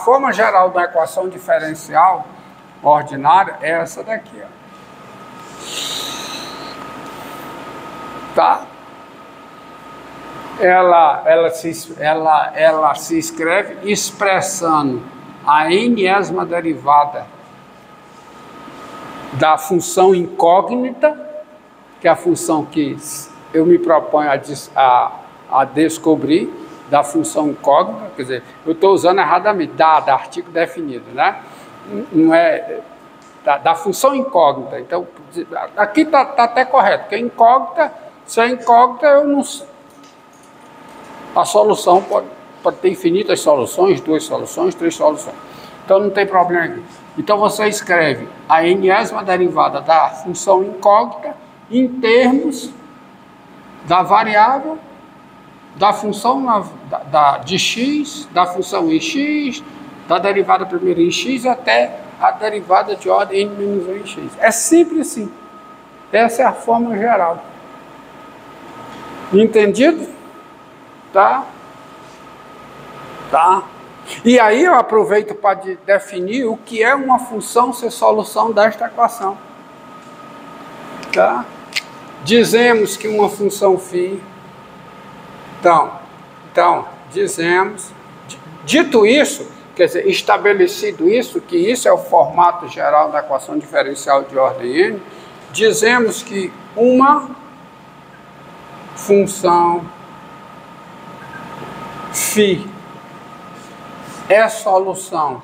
A forma geral da equação diferencial ordinária é essa daqui, ó. Tá? Ela se escreve expressando a enésima derivada da função incógnita, que é a função que eu me proponho a descobrir, da função incógnita, quer dizer, eu estou usando erradamente, dada, artigo definido, né? Não é da função incógnita. Então, aqui está até correto, porque incógnita, se é incógnita, eu não sei. A solução pode ter infinitas soluções, 2 soluções, 3 soluções. Então não tem problema aqui. Então você escreve a enésima derivada da função incógnita em termos da variável, da função de x, da função em x, da derivada primeira em x até a derivada de ordem n-1 em x. É simples assim. Essa é a fórmula geral. Entendido? Tá? Tá? E aí eu aproveito para definir o que é uma função ser solução desta equação. Tá? Dizemos que uma função φ. Então, dizemos, dito isso, quer dizer, estabelecido isso, que isso é o formato geral da equação diferencial de ordem n, dizemos que uma função φ é solução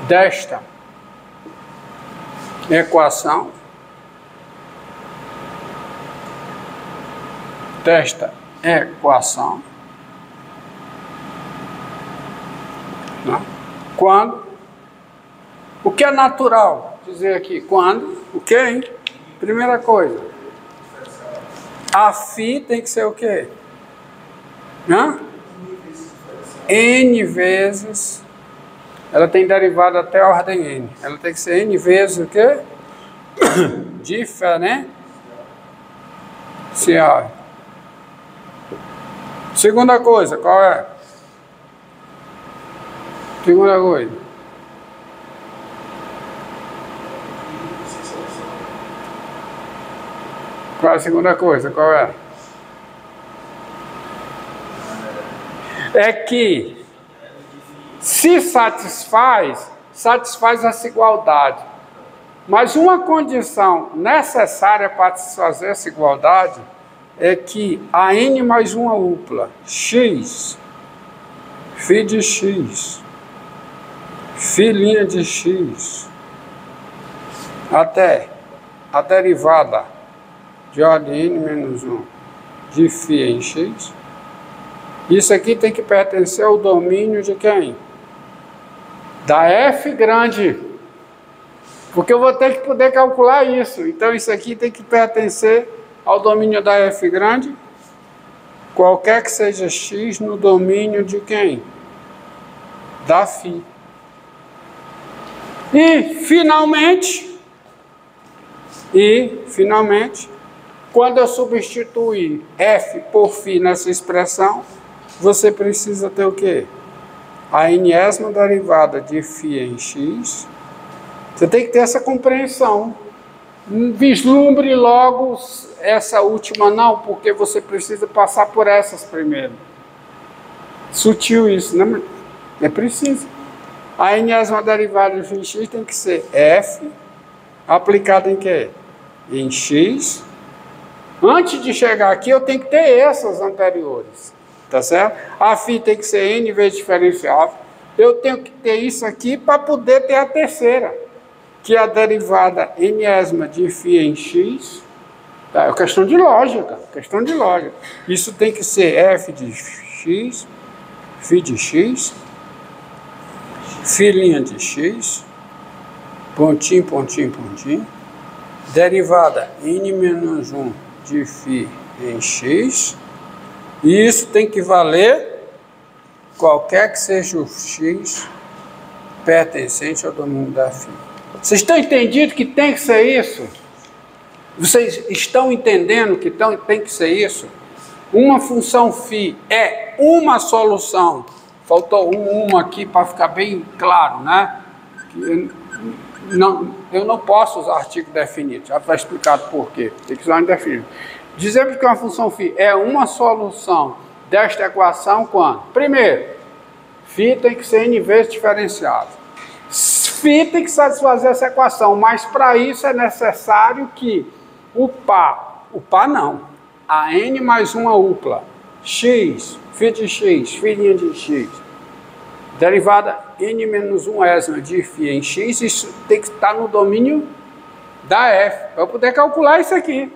desta equação, né? Quando, o que é natural dizer aqui? Quando, o que, hein? Primeira coisa, a φ tem que ser o quê? Hã? N vezes, ela tem derivada até a ordem n, ela tem que ser n vezes o quê? Diferencial. Segunda coisa, qual é? Segunda coisa. Qual é a segunda coisa? Qual é? É que se satisfaz essa igualdade. Mas uma condição necessária para satisfazer essa igualdade é que a n mais uma upla, x, φ de x, φ' de x, até a derivada de ordem n menos 1 de φ em x, isso aqui tem que pertencer ao domínio de quem? Da f grande. Porque eu vou ter que poder calcular isso. Então isso aqui tem que pertencer ao domínio da f grande, qualquer que seja x no domínio de quem? Da φ. E finalmente, quando eu substituir f por φ nessa expressão, você precisa ter o quê? A enésima derivada de φ em x. Você tem que ter essa compreensão. Vislumbre logo essa última não, porque você precisa passar por essas primeiro. Sutil isso, né? É preciso. A enésima derivada de φ em x tem que ser f aplicada em quê? Em x. Antes de chegar aqui, eu tenho que ter essas anteriores. Tá certo? A φ tem que ser n vezes diferenciável. Eu tenho que ter isso aqui para poder ter a terceira, que é a derivada enésima de φ em x. Tá? É questão de lógica. Isso tem que ser f de x, φ de x, φ' de x, pontinho, pontinho, pontinho, derivada n menos 1 de φ em x. E isso tem que valer qualquer que seja o x pertencente ao domínio da φ. Vocês estão entendendo que tem que ser isso? Vocês estão entendendo que tem que ser isso? Uma função φ é uma solução. Faltou uma aqui para ficar bem claro, né? Eu não posso usar artigo definido. Já foi explicado por quê. Tem que usar indefinido. Dizemos que uma função φ é uma solução desta equação quando? Primeiro, φ tem que ser n vezes diferenciável. φ tem que satisfazer essa equação, mas para isso é necessário que o par não, a n mais uma upla, x, φ de x, φ' de x, derivada n menos 1 ésima de φ em x, isso tem que estar no domínio da f, para eu poder calcular isso aqui,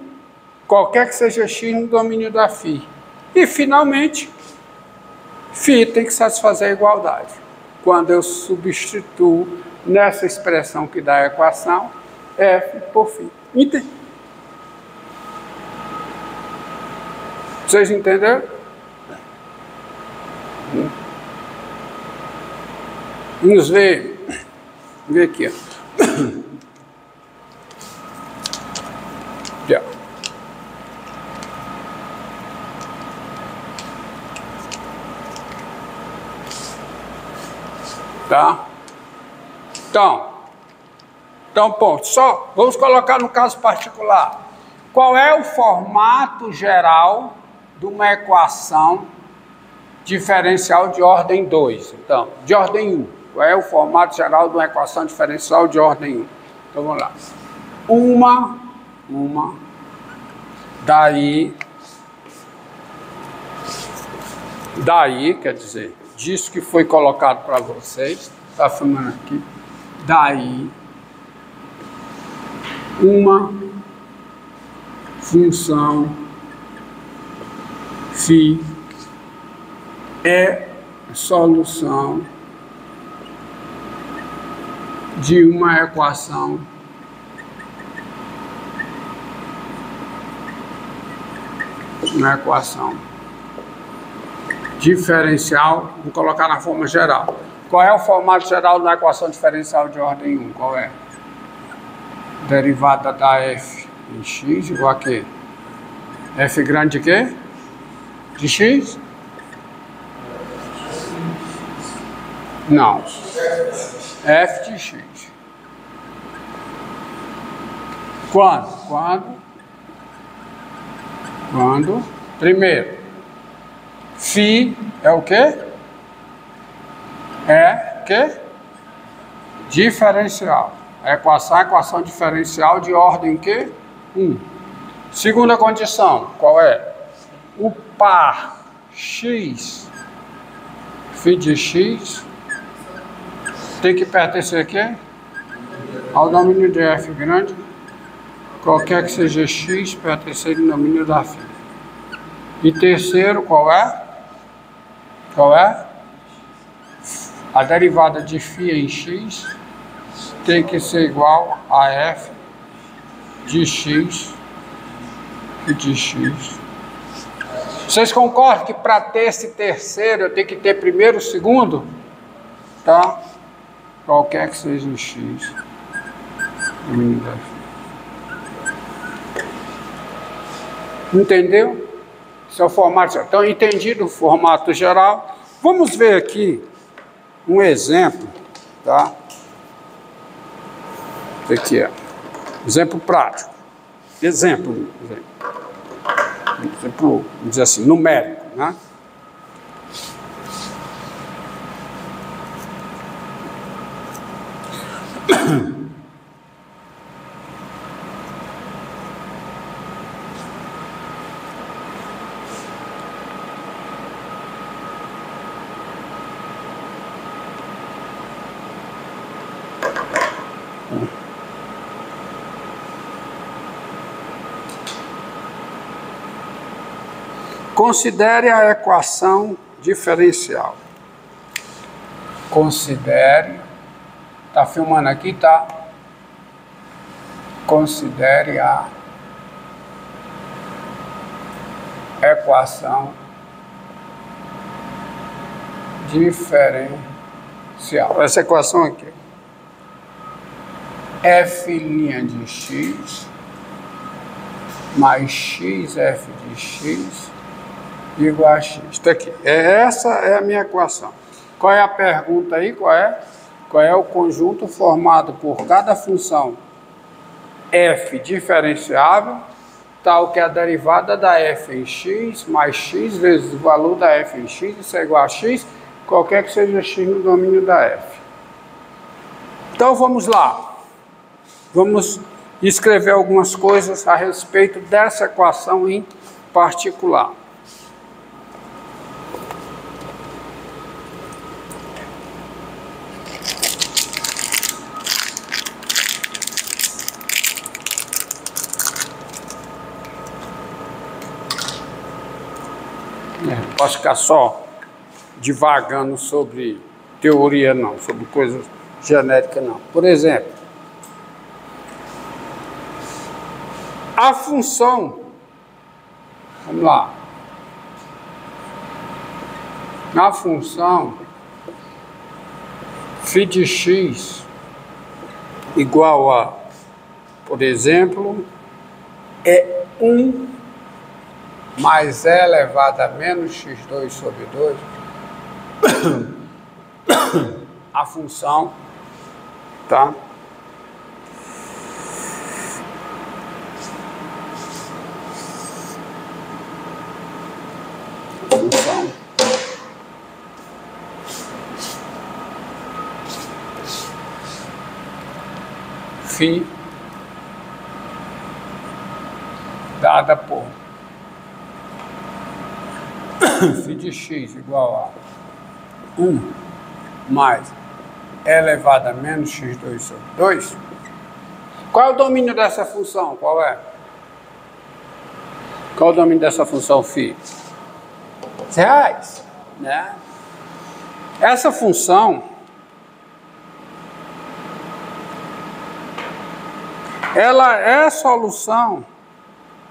qualquer que seja x no domínio da φ. E finalmente, φ tem que satisfazer a igualdade. Quando eu substituo nessa expressão que dá a equação, f por φ. Vocês entenderam? Vamos ver aqui. Já. Tá? Então, ponto. Só vamos colocar no caso particular. Qual é o formato geral de uma equação diferencial de ordem 2? Então, de ordem 1. Qual é o formato geral de uma equação diferencial de ordem 1? Então, vamos lá. Daí, quer dizer, disso que foi colocado para vocês, está filmando aqui, daí, uma função φ é solução de uma equação diferencial, vou colocar na forma geral. Qual é o formato geral da equação diferencial de ordem 1? Qual é? Derivada da f em x igual a quê? F grande de quê? De x? Não. F de x. Quando? Primeiro, φ é o quê? É quê? Diferencial. A equação diferencial de ordem quê? 1. Segunda condição, qual é? O par x, φ de x, tem que pertencer a quê? Ao domínio de f grande, qualquer que seja x, pertencer ao domínio da φ. E terceiro, qual é? A derivada de φ em x tem que ser igual a f de x e de x. Vocês concordam que para ter esse terceiro eu tenho que ter primeiro e segundo? Tá? Qualquer que seja o x. Entendeu? Esse é o formato geral. Então, entendido o formato geral, vamos ver aqui um exemplo, tá? Aqui é exemplo prático. Exemplo, vamos dizer assim, numérico, né? Considere a equação diferencial. Considere, tá filmando aqui, tá? Considere a equação diferencial. Essa equação aqui. F' de x mais xf de x igual a x. Isso aqui. Essa é a minha equação. Qual é a pergunta aí? Qual é o conjunto formado por cada função f diferenciável, tal que a derivada da f em x mais x vezes o valor da f em x, isso é igual a x, qualquer que seja x no domínio da f. Então vamos lá. Vamos escrever algumas coisas a respeito dessa equação em particular. Não posso ficar só divagando sobre teoria, não, sobre coisas genéricas, não. Por exemplo, a função, vamos lá, a função φ de x igual a, por exemplo, é 1 mais e elevado a menos x2 sobre 2, a função, tá? Função φ dada por φ de x igual a 1 mais e elevado a menos x2 sobre 2. Qual é o domínio dessa função? Qual é? Qual é o domínio dessa função φ? Reais, né? Essa função ela é a solução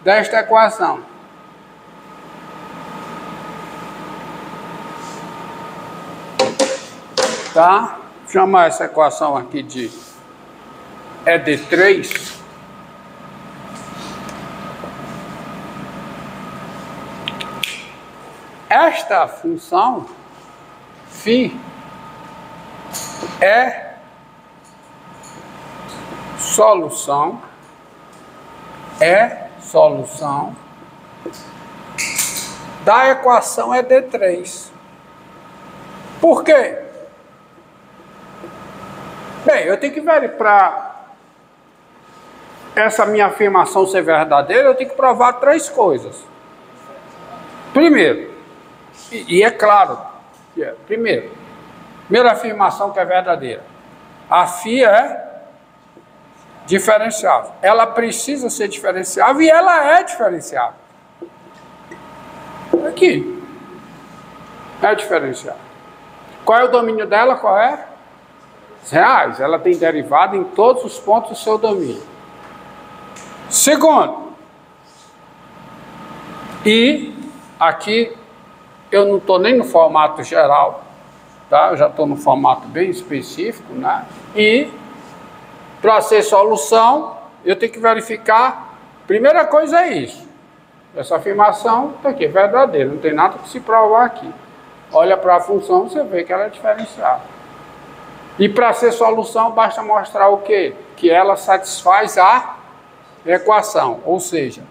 desta equação. Tá? Vou chamar essa equação aqui de E de 3. Esta função φ é solução da equação E de 3. Por quê? Bem, eu tenho que verificar, para essa minha afirmação ser verdadeira, eu tenho que provar 3 coisas. Primeiro, e é claro, primeira afirmação que é verdadeira, a φ é diferenciável. Ela precisa ser diferenciável e ela é diferenciável. Aqui. É diferenciável. Qual é o domínio dela? Qual é? Reais. Ela tem derivada em todos os pontos do seu domínio. Segundo, e aqui eu não estou nem no formato geral, tá? Eu já estou no formato bem específico, né? E para ser solução, eu tenho que verificar. Primeira coisa é isso. Essa afirmação está aqui, é verdadeira, não tem nada que se provar aqui. Olha para a função, você vê que ela é diferenciável. E para ser solução, basta mostrar o quê? Que ela satisfaz a equação. Ou seja,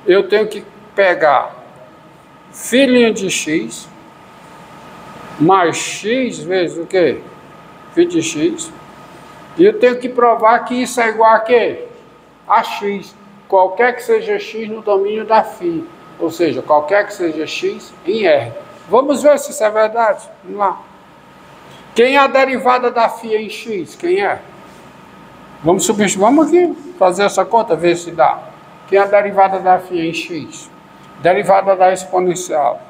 eu tenho que pegar φ' de x mais x vezes o quê? φ de x. E eu tenho que provar que isso é igual a quê? A x. Qualquer que seja x no domínio da φ. Ou seja, qualquer que seja x em R. Vamos ver se isso é verdade. Vamos lá. Quem é a derivada da φ em x? Quem é? Vamos substituir. Vamos aqui fazer essa conta, ver se dá. Quem é a derivada da φ em x? Derivada da exponencial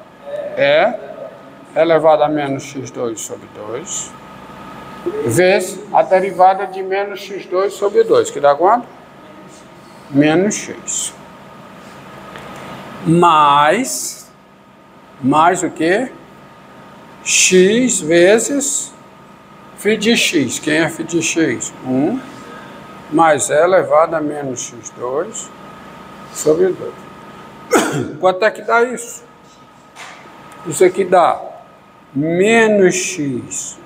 é elevado a menos x2 sobre 2 vezes a derivada de menos x2 sobre 2, que dá quanto? Menos x. Mais o que? X vezes φ de x. Quem é φ de x? 1 mais e elevado a menos x2 sobre 2. Quanto é que dá isso? Isso aqui dá menos x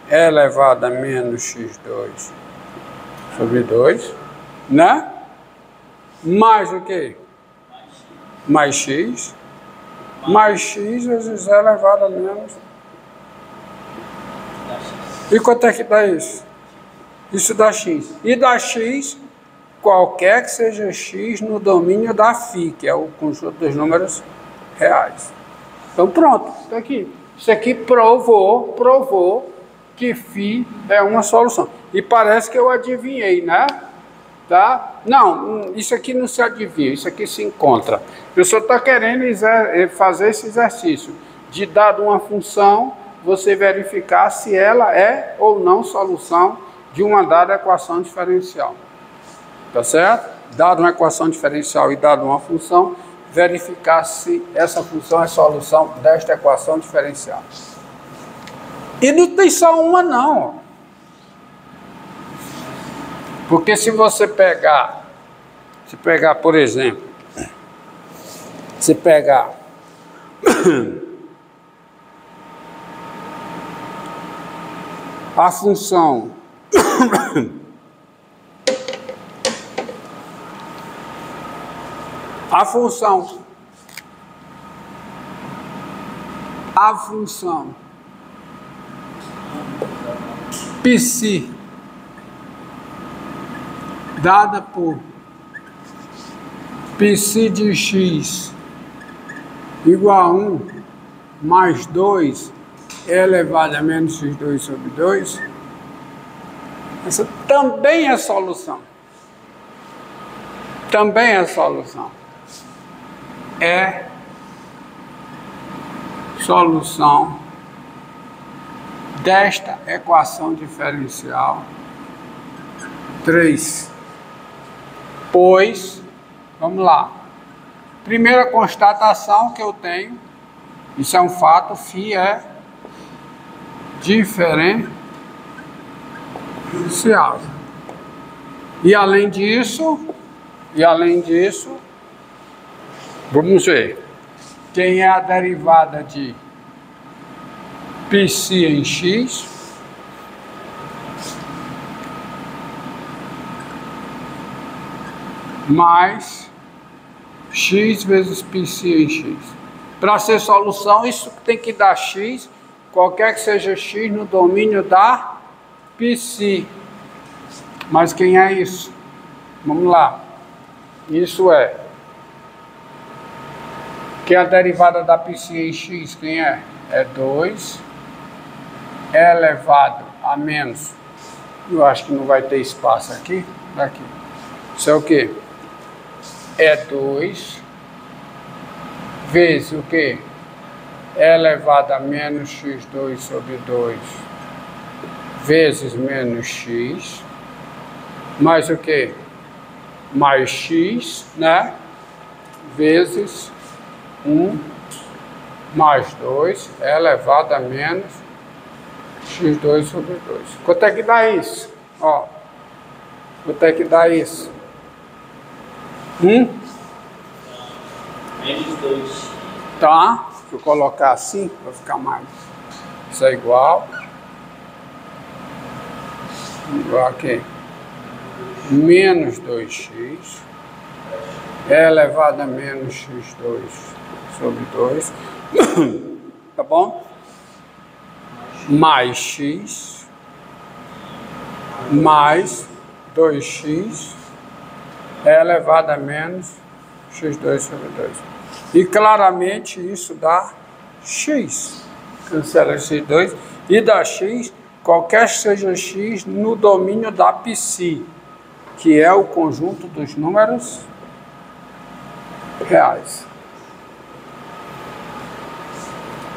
elevado a menos x2 sobre 2, né? Mais o quê? Mais x. Mais x vezes elevado a menos. E quanto é que dá isso? Isso dá x. E dá x, qualquer que seja x no domínio da φ, que é o conjunto dos números reais. Então pronto, está aqui. Isso aqui provou que φ é uma solução. E parece que eu adivinhei, né? Tá? Não, isso aqui não se adivinha, isso aqui se encontra. Eu só estou querendo fazer esse exercício de, dado uma função, você verificar se ela é ou não solução de uma dada equação diferencial. Tá certo? Dado uma equação diferencial e dado uma função, verificar se essa função é solução desta equação diferencial. E não tem só uma não. Porque se você pegar, por exemplo, a função psi dada por psi de x igual a 1 mais 2 elevado a menos x2 sobre 2, essa também é solução. Também é solução. É solução desta equação diferencial 3. Pois, vamos lá. Primeira constatação que eu tenho, isso é um fato, φ é diferencial. E além disso, vamos ver. Quem é a derivada de psi em x? Mais x vezes psi em x. Para ser solução, isso tem que dar x, qualquer que seja x no domínio da psi. Mas quem é isso? Vamos lá. Isso é que a derivada da psi em x, quem é? É 2 elevado a menos. Eu acho que não vai ter espaço aqui. Daqui. Isso é o quê? É 2 vezes o quê? Elevado a menos x2 sobre 2 vezes menos x, mais o quê? Mais x, né? Vezes 1 mais 2 elevado a menos x2 sobre 2. Quanto é que dá isso? Ó, quanto é que dá isso? Menos 2. Tá? Se eu colocar assim, vai ficar mais. Isso é igual. Igual aqui. Menos 2x elevado a menos x2 sobre 2. Tá bom? Mais x mais 2x elevado a menos x2 sobre 2. E claramente isso dá x. Cancela x2 e dá x, qualquer que seja x, no domínio da psi, que é o conjunto dos números reais.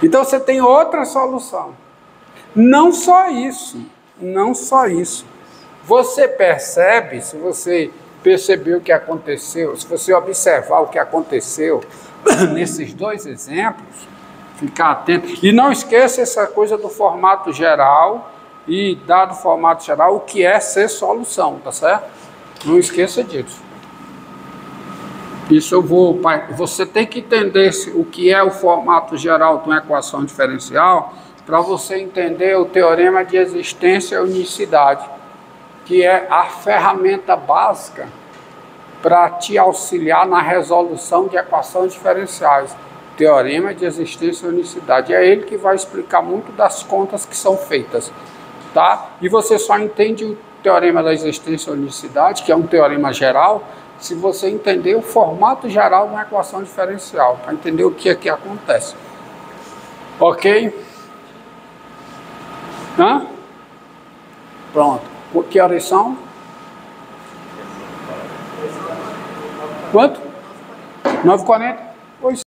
Então você tem outra solução. Não só isso. Você percebe, se você perceber o que aconteceu, se você observar o que aconteceu nesses dois exemplos, ficar atento. E não esqueça essa coisa do formato geral e, dado o formato geral, o que é ser solução, tá certo? Não esqueça disso. Isso eu vou... Você tem que entender o que é o formato geral de uma equação diferencial para você entender o teorema de existência e unicidade, que é a ferramenta básica para te auxiliar na resolução de equações diferenciais. Teorema de existência e unicidade. É ele que vai explicar muito das contas que são feitas, tá? E você só entende o teorema da existência e unicidade, que é um teorema geral, se você entender o formato geral de uma equação diferencial, para entender o que é que acontece. Ok? Hã? Pronto. Que horas são? Quanto? 9h40? Pois